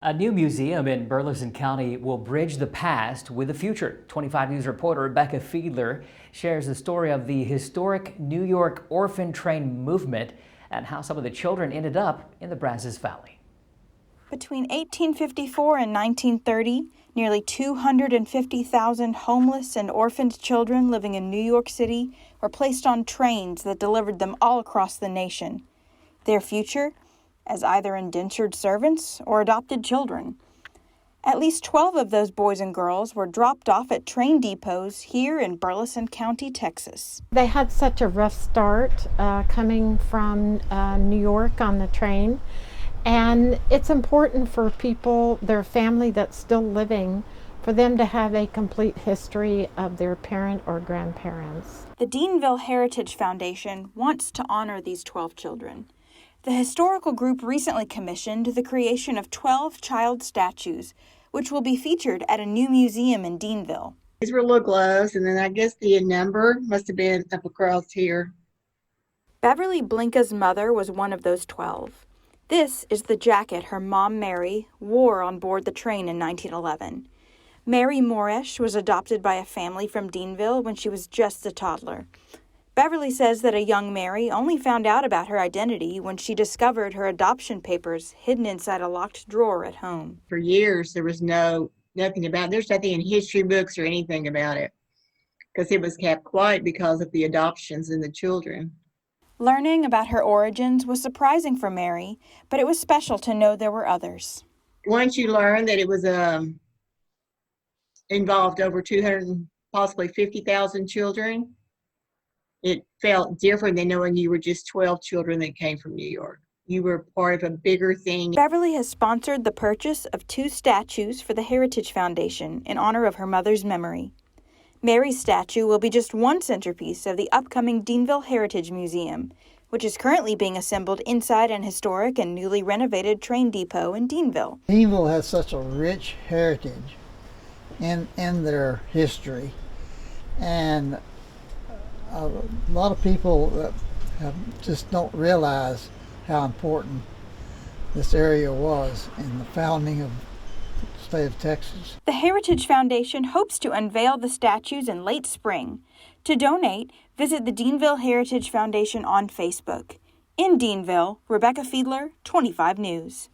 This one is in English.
A new museum in Burleson County will bridge the past with the future. 25 News reporter Rebecca Fiedler shares the story of the historic New York orphan train movement and how some of the children ended up in the Brazos Valley. Between 1854 and 1930, nearly 250,000 homeless and orphaned children living in New York City were placed on trains that delivered them all across the nation. Their future? As either indentured servants or adopted children. At least 12 of those boys and girls were dropped off at train depots here in Burleson County, Texas. They had such a rough start coming from New York on the train, and it's important for people, their family that's still living, for them to have a complete history of their parent or grandparents. The Deanville Heritage Foundation wants to honor these 12 children. The historical group recently commissioned the creation of 12 child statues, which will be featured at a new museum in Deanville. These were little gloves, and then I guess the number must have been up across here. Beverly Blinka's mother was one of those 12. This is the jacket her mom, Mary, wore on board the train in 1911. Mary Moresh was adopted by a family from Deanville when she was just a toddler. Beverly says that a young Mary only found out about her identity when she discovered her adoption papers hidden inside a locked drawer at home. For years, there was nothing about it. There's nothing in history books or anything about it because it was kept quiet because of the adoptions and the children. Learning about her origins was surprising for Mary, but it was special to know there were others. Once you learn that it was involved over 200, possibly 50,000 children, it felt different than knowing you were just 12 children that came from New York. You were part of a bigger thing. Beverly has sponsored the purchase of 2 statues for the Heritage Foundation in honor of her mother's memory. Mary's statue will be just one centerpiece of the upcoming Deanville Heritage Museum, which is currently being assembled inside an historic and newly renovated train depot in Deanville. Deanville has such a rich heritage in their history, and a lot of people just don't realize how important this area was in the founding of the state of Texas. The Heritage Foundation hopes to unveil the statues in late spring. To donate, visit the Deanville Heritage Foundation on Facebook. In Deanville, Rebecca Fiedler, 25 News.